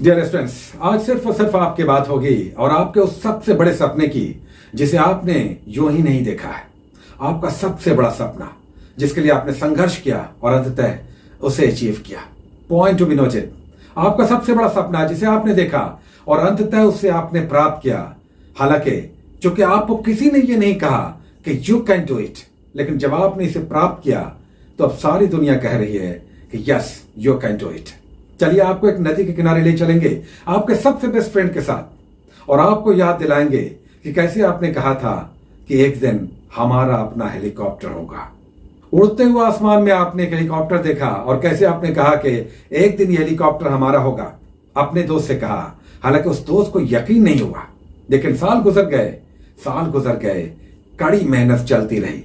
Dear students, आज सिर्फ और सिर्फ आपकी बात होगी और आपके उस सबसे बड़े सपने की जिसे आपने यूं ही नहीं देखा है। आपका सबसे बड़ा सपना जिसके लिए आपने संघर्ष किया और अंततः उसे अचीव किया। Point to be noted. आपका सबसे बड़ा सपना जिसे आपने देखा और अंततः उसे आपने प्राप्त किया। हालांकि चूंकि आपको किसी ने यह नहीं कहा कि यू कैन डू इट, लेकिन जब आपने इसे प्राप्त किया तो अब सारी दुनिया कह रही है कि yes you can do it. चलिए आपको एक नदी के किनारे ले चलेंगे आपके सबसे बेस्ट फ्रेंड के साथ और आपको याद दिलाएंगे कि कैसे आपने कहा था कि एक दिन हमारा अपना हेलीकॉप्टर होगा। उड़ते हुए आसमान में आपने एक हेलीकॉप्टर देखा और कैसे आपने कहा कि एक दिन ये हेलीकॉप्टर हमारा होगा। अपने दोस्त से कहा, हालांकि उस दोस्त को यकीन नहीं हुआ, लेकिन साल गुजर गए, कड़ी मेहनत चलती रही।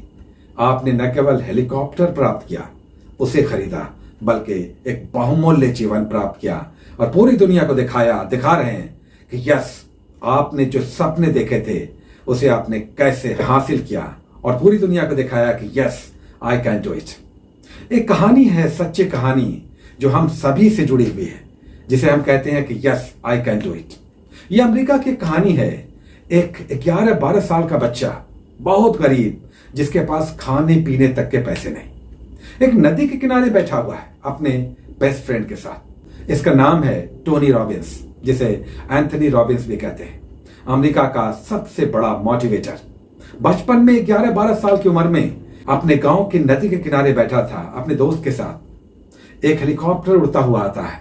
आपने न केवल हेलीकॉप्टर प्राप्त किया, उसे खरीदा, बल्कि एक बहुमूल्य जीवन प्राप्त किया और पूरी दुनिया को दिखा रहे हैं कि यस, आपने जो सपने देखे थे उसे आपने कैसे हासिल किया और पूरी दुनिया को दिखाया कि yes I can do it. एक कहानी है, सच्ची कहानी जो हम सभी से जुड़ी हुई है, जिसे हम कहते हैं कि yes I can do it. यह अमेरिका की कहानी है। एक 11-12 साल का बच्चा, बहुत गरीब, जिसके पास खाने पीने तक के पैसे नहीं, एक नदी के किनारे बैठा हुआ है अपने बेस्ट फ्रेंड के साथ। इसका नाम है टोनी रॉबिन्स, जिसे एंथनी रॉबिन्स भी कहते हैं। अमेरिका का सबसे बड़ा मोटिवेटर। बचपन में 11-12 साल की उम्र में अपने गांव की नदी के किनारे बैठा था अपने दोस्त के साथ। एक हेलीकॉप्टर उड़ता हुआ आता है।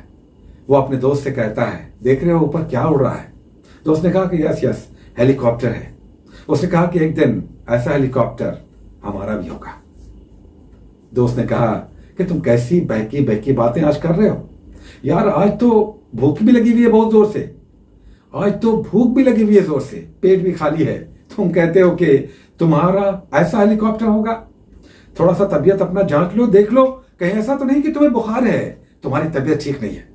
वो अपने दोस्त से कहता है, देख रहे हो ऊपर क्या उड़ रहा है? दोस्त ने कहा कि यस हेलीकॉप्टर है। उसने कहा कि एक दिन ऐसा हेलीकॉप्टर हमारा भी होगा। दोस्त ने कहा कि तुम कैसी बहकी बातें आज कर रहे हो यार, आज तो भूख भी लगी हुई है बहुत जोर से, पेट भी खाली है, तुम कहते हो कि तुम्हारा ऐसा हेलीकॉप्टर होगा? थोड़ा सा तबीयत अपना जांच लो, देख लो कहीं ऐसा तो नहीं कि तुम्हें बुखार है, तुम्हारी तबीयत ठीक नहीं है।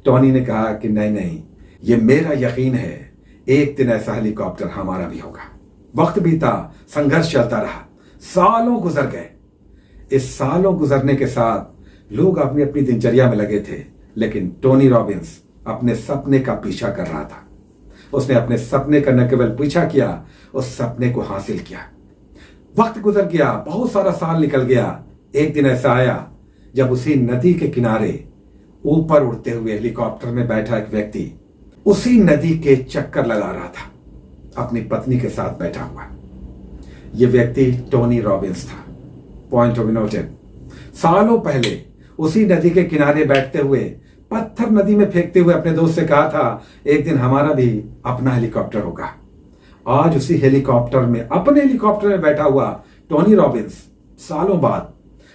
टोनी ने कहा कि नहीं, ये मेरा यकीन है, एक दिन ऐसा हेलीकॉप्टर हमारा भी होगा। वक्त बीता, संघर्ष चलता रहा, सालों गुजर गए। इस सालों गुजरने के साथ लोग अपनी अपनी दिनचर्या में लगे थे, लेकिन टोनी रॉबिन्स अपने सपने का पीछा कर रहा था। उसने अपने सपने का न केवल पीछा किया, उस सपने को हासिल किया। वक्त गुजर गया, बहुत सारा साल निकल गया। एक दिन ऐसा आया जब उसी नदी के किनारे ऊपर उड़ते हुए हेलीकॉप्टर में बैठा एक व्यक्ति उसी नदी के चक्कर लगा रहा था, अपनी पत्नी के साथ बैठा हुआ। यह व्यक्ति टोनी रॉबिन्स था। Point of noted. सालों पहले उसी नदी के किनारे बैठते हुए, पत्थर नदी में फेंकते हुए अपने दोस्त से कहा था, एक दिन हमारा भी अपना हेलीकॉप्टर होगा। आज उसी हेलीकॉप्टर में, अपने हेलीकॉप्टर में बैठा हुआ टोनी रॉबिन्स सालों बाद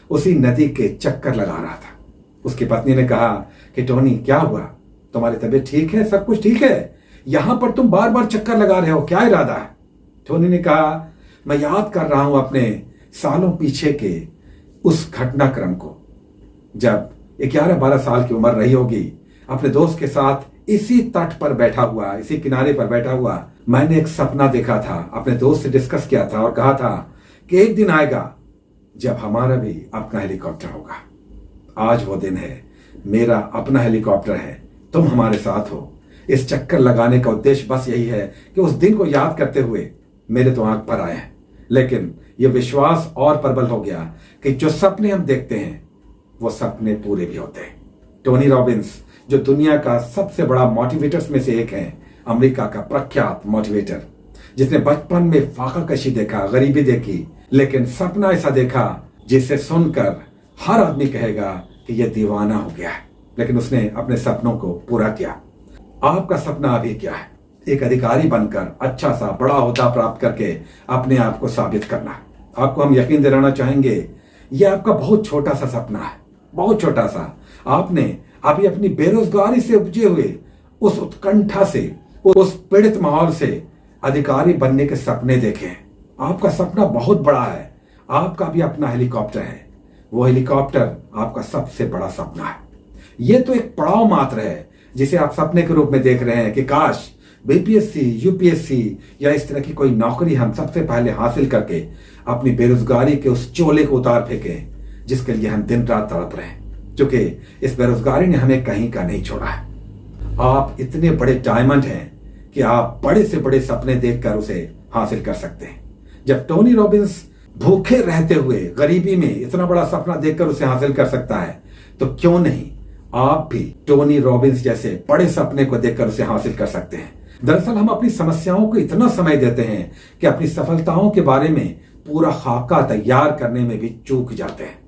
उसी नदी के चक्कर लगा रहा था। उसकी पत्नी ने कहा कि टोनी क्या हुआ, तुम्हारी तबीयत ठीक है, सब कुछ ठीक है? यहां पर तुम बार बार चक्कर लगा रहे हो, क्या इरादा है? टोनी ने कहा, मैं याद कर रहा हूं अपने सालों पीछे के उस घटनाक्रम को, जब 11-12 साल की उम्र रही होगी, अपने दोस्त के साथ इसी तट पर बैठा हुआ, इसी किनारे पर बैठा हुआ, मैंने एक सपना देखा था, अपने दोस्त से डिस्कस किया था और कहा था कि एक दिन आएगा जब हमारा भी अपना हेलीकॉप्टर होगा। आज वो दिन है, मेरा अपना हेलीकॉप्टर है, तुम हमारे साथ हो। इस चक्कर लगाने का उद्देश्य बस यही है कि उस दिन को याद करते हुए मेरे तो आंख पर आए हैं, लेकिन यह विश्वास और प्रबल हो गया कि जो सपने हम देखते हैं वो सपने पूरे भी होते हैं। टोनी रॉबिन्स, जो दुनिया का सबसे बड़ा मोटिवेटर्स में से एक है, अमेरिका का प्रख्यात मोटिवेटर, जिसने बचपन में फाका कशी देखा, गरीबी देखी, लेकिन सपना ऐसा देखा जिसे सुनकर हर आदमी कहेगा कि यह दीवाना हो गया है, लेकिन उसने अपने सपनों को पूरा किया। आपका सपना अभी क्या है? एक अधिकारी बनकर अच्छा सा बड़ा ओहदा प्राप्त करके अपने आप को साबित करना। आपको हम यकीन दिलाना चाहेंगे, यह आपका बहुत छोटा सा सपना है, बहुत छोटा सा। आपने अभी अपनी बेरोजगारी से उपजे हुए उस उत्कंठा से, उस पीड़ित माहौल से अधिकारी बनने के सपने देखे हैं। आपका सपना बहुत बड़ा है, आपका भी अपना हेलीकॉप्टर है। वो हेलीकॉप्टर आपका सबसे बड़ा सपना है। यह तो एक पड़ाव मात्र है जिसे आप सपने के रूप में देख रहे हैं कि काश बीपीएससी, यूपीएससी या इस तरह की कोई नौकरी हम सबसे पहले हासिल करके अपनी बेरोजगारी के उस चोले को उतार फेंकें जिसके लिए हम दिन रात तड़प रहे हैं, क्योंकि इस बेरोजगारी ने हमें कहीं का नहीं छोड़ा है। आप इतने बड़े डायमंड हैं कि आप बड़े से बड़े सपने देखकर उसे हासिल कर सकते हैं। जब टोनी रॉबिन्स भूखे रहते हुए गरीबी में इतना बड़ा सपना देखकर उसे हासिल कर सकता है, तो क्यों नहीं आप भी टोनी रॉबिन्स जैसे बड़े सपने को देखकर उसे हासिल कर सकते हैं। दरअसल हम अपनी समस्याओं को इतना समय देते हैं कि अपनी सफलताओं के बारे में पूरा खाका तैयार करने में भी चूक जाते हैं।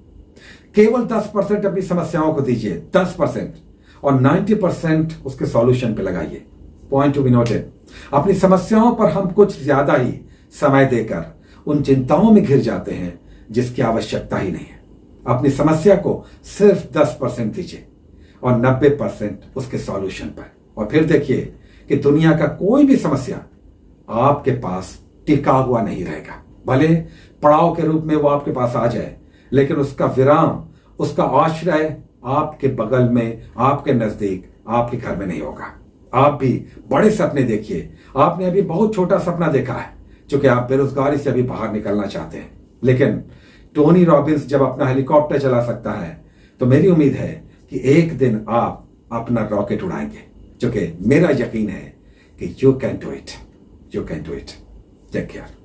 केवल 10% अपनी समस्याओं को दीजिए, 10%, और 90% उसके सॉल्यूशन पे लगाइए। Point to be noted. अपनी समस्याओं पर हम कुछ ज्यादा ही समय देकर उन चिंताओं में घिर जाते हैं जिसकी आवश्यकता ही नहीं है। अपनी समस्या को सिर्फ 10% दीजिए और 90% उसके सॉल्यूशन पर, और फिर देखिए कि दुनिया का कोई भी समस्या आपके पास टिका हुआ नहीं रहेगा। भले पड़ाव के रूप में वो आपके पास आ जाए, लेकिन उसका विराम, उसका आश्रय आपके बगल में, आपके नजदीक, आपके घर में नहीं होगा। आप भी बड़े सपने देखिए। आपने अभी बहुत छोटा सपना देखा है, क्योंकि आप बेरोजगारी से अभी बाहर निकलना चाहते हैं, लेकिन टोनी रॉबिन्स जब अपना हेलीकॉप्टर चला सकता है, तो मेरी उम्मीद है कि एक दिन आप अपना रॉकेट उड़ाएंगे, क्योंकि मेरा यकीन है कि you can do it, you can do it. Take care.